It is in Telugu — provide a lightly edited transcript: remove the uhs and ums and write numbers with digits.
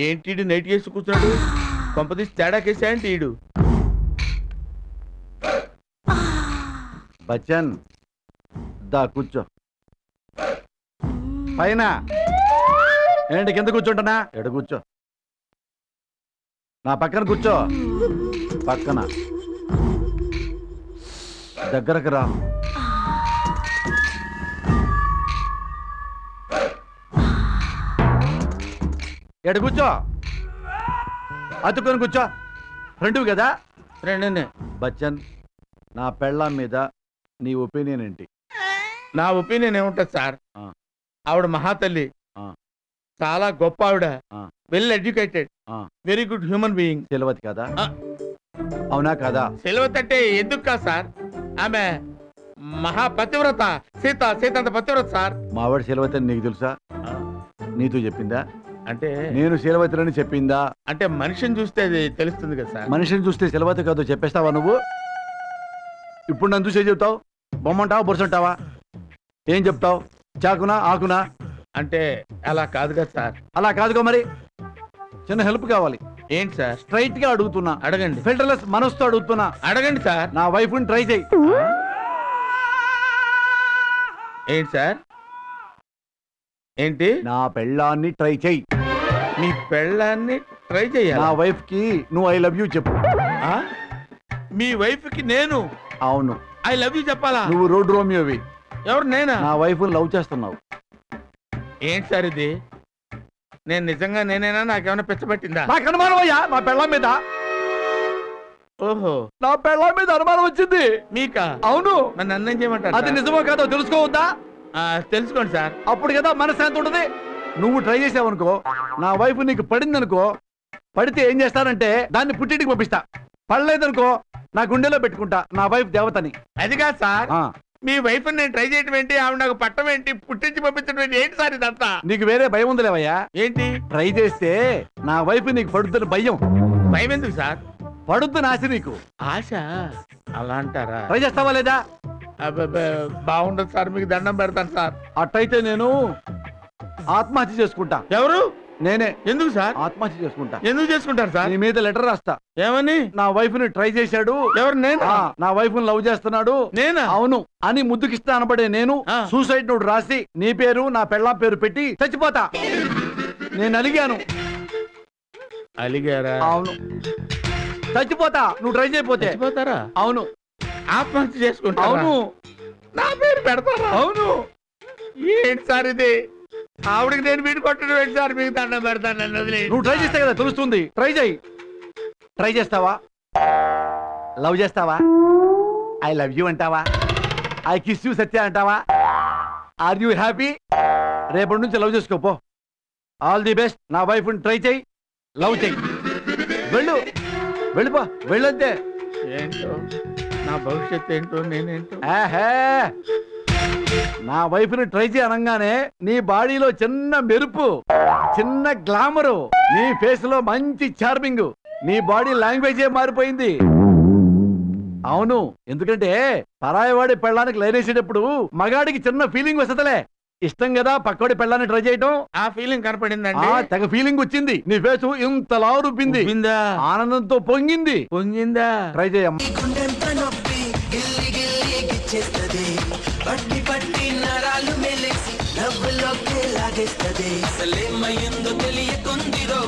ఏంటి నైట్ చేసి కూర్చున్నాడు? కొంపదీసి తేడా కేసా ఏంటి ఈడు? బచ్చన్ దా కూర్చో. పైన ఏంటి కింద కూర్చుంటానా? ఎడ కూర్చో. నా పక్కన కూర్చో. పక్కన దగ్గరకు రా. ఎడ కూర్చో. అతుక్కొని కూర్చో. ఫ్రెండ్ కదా? ఫ్రెండ్. బచ్చన్, నా పెళ్ళాం మీద నీ ఒపీనియన్ ఏంటి? నా ఒపీనియన్ ఏముంటది సార్, ఆవిడ మహాతల్లి, చాలా గొప్ప ఆవిడ, well educated, very good human being. శీలవతి కదా? అవునా కదా? శీలవతి అంటే ఎందుకు కాదు సార్, ఆమె మహాపతివ్రత. సీత అంత పతివ్రత సార్. మావాడు శీలవతి అని నీకు తెలుసా? నీతో చెప్పిందా? అంటే నేను శీలవతిని చెప్పిందా? అంటే మనిషిని చూస్తే అది తెలుస్తుంది కదా సార్. మనిషిని చూస్తే శీలవతి కాదు చెప్పేస్తావా నువ్వు? ఇప్పుడు నన్ను చూసే చెప్తావు? బొమ్మంటావా బొరుసంటావా? ఏం చెప్తావు? చాకునా ఆకునా? అంటే అలా కాదు కదా సార్. అలా కాదుగా మరి. చిన్న హెల్ప్ కావాలి. ఏంటి సార్? స్ట్రైట్ గా అడుగుతున్నా. అడగండి. ఫిల్టర్లెస్ మనసుతో అడుగుతున్నా. అడగండి సార్. నా వైఫ్ ని ట్రై చేయి. ఏంటి సార్? ఏంటి? నా పెళ్ళాన్ని ట్రై చేయి. మీ పెళ్ళాన్ని ట్రై చేయాలి? నా వైఫ్ కి నువ్వు ఐ లవ్ యూ చెప్పు. మీ వైఫ్ కి నేను అవును ఐ లవ్ యూ చెప్పాలా? నువ్వు రోడ్ రోమియోవి. ఎవరు? నేనా? నా వైఫ్ లవ్ చేస్తున్నావు. ఏంటి సార్ ఇది? నేను నిజంగా నేనేనా? నాకేమైనా పిచ్చబట్టిందా? నాకు అనుమానం అయ్యా నా పెళ్ళాం మీద. ఓహో, నా పెళ్ళాం మీద అనుమానం వచ్చింది. మీకా? అవును. నన్ను అన్నం చేయమంటారు? అది నిజమో కాదో తెలుసుకోవద్దా? తెలుసుకోండి సార్. అప్పుడు కదా మనశ్శాంతి ఉంటుంది. నువ్వు ట్రై చేసావనుకో, నా వైఫ్ నీకు పడింది అనుకో, పడితే ఏం చేస్తానంటే దాన్ని పుట్టింటికి పంపిస్తా. పడలేదనుకో నా గుండెలో పెట్టుకుంటా. నా వైఫ్ దేవతని. అది కాదు సార్, మీ వైఫ్ నేను ట్రై చేయటం ఏంటి, ఆవిడ నాకు పట్టం ఏంటి, పుట్టించి పంపించడం ఏంటి? ఏంటి సార్ ఇదంతా? నీకు వేరే భయం ఉందిలేవయ్యా. ఏంటి? ట్రై చేస్తే నా వైఫ్ నీకు పడుతున్న భయం. భయం ఎందుకు సార్? పడుతున్న ఆశ నీకు. ఆశ? అలా అంటారా? ట్రై చేస్తావా లేదా? బాగుండదు సార్, మీకు దండం పెడతాను సార్. అట్టయితే నేను ఆత్మహత్య చేసుకుంటా. ఎవరు? నేనే. ఎందుకు సార్ ఆత్మహత్య చేసుకుంటా? ఎందుకు చేసుకుంటారు సార్? నీ మీద లెటర్ రాస్తా. ఏమని? నా వైఫ్ ని ట్రై చేశాడు. ఎవరు? నేను. నా వైఫ్ ని లవ్ చేస్తున్నాడు. నేనా? అవును అని ముద్దుకిస్తా అనబడే నేను సూసైడ్ నోట్ రాసి నీ పేరు నా పెళ్ళాం పేరు పెట్టి చచ్చిపోతా. నేను అలిగాను. అలిగారా? అవును. చచ్చిపోతా నువ్వు ట్రై చేయకపోతే. చచ్చిపోతారా? అవును. ఆత్మహత్య చేసుకుంటా? అవును. నా పేరు పెడతారా? అవును. ఏంటి సార్ ఇది? ఆవిడకి నేను వీడి కొట్టడం ఏంటి సార్? మీకు దండం పెడతాను, నన్ను వదిలేయండి. నువ్వు ట్రై చేస్తే కదా తెలుస్తుంది. ట్రై చేయి. ట్రై చేస్తావా? లవ్ చేస్తావా? ఐ లవ్ యూ అంటావా? ఐ కిస్ యూ సత్య అంటావా? Are you happy? రేపటి నుంచి లవ్ చేసుకోపో. All the best. నా వైఫ్ ని ట్రై చేయి, లవ్ చేయి. వెళ్ళు, వెళ్ళిపో, వెళ్ళొద్దే. ఏంటో నా భవిష్యత్తు ఏంటో, నేనేంటో. నా వైఫ్ ని ట్రై చేయి అనగానే నీ బాడీలో చిన్న మెరుపు, చిన్న గ్లామరు, నీ ఫేస్ లో మంచి చార్మింగ్, నీ బాడీ లాంగ్వేజే మారిపోయింది. అవును, ఎందుకంటే పరాయవాడి పెళ్ళానికి లైనేసేటప్పుడు మగాడికి చిన్న ఫీలింగ్ వస్తలే. ఇష్టం కదా పక్కోడి పెళ్ళాన్ని ట్రై చేయటం. ఆ ఫీలింగ్ కనపడిందండి. తెగ ఫీలింగ్ వచ్చింది. నీ ఫేస్ ఇంతలా రుబ్బింది. ఆనందంతో పొంగింది. పొంగిందా? ట్రై చేయమ్మా. పట్టి పట్టి నరాలు మెలిసి నవ్వులోకి లాగేస్తది. అసలేమయ్యిందో తెలియకుంది రో.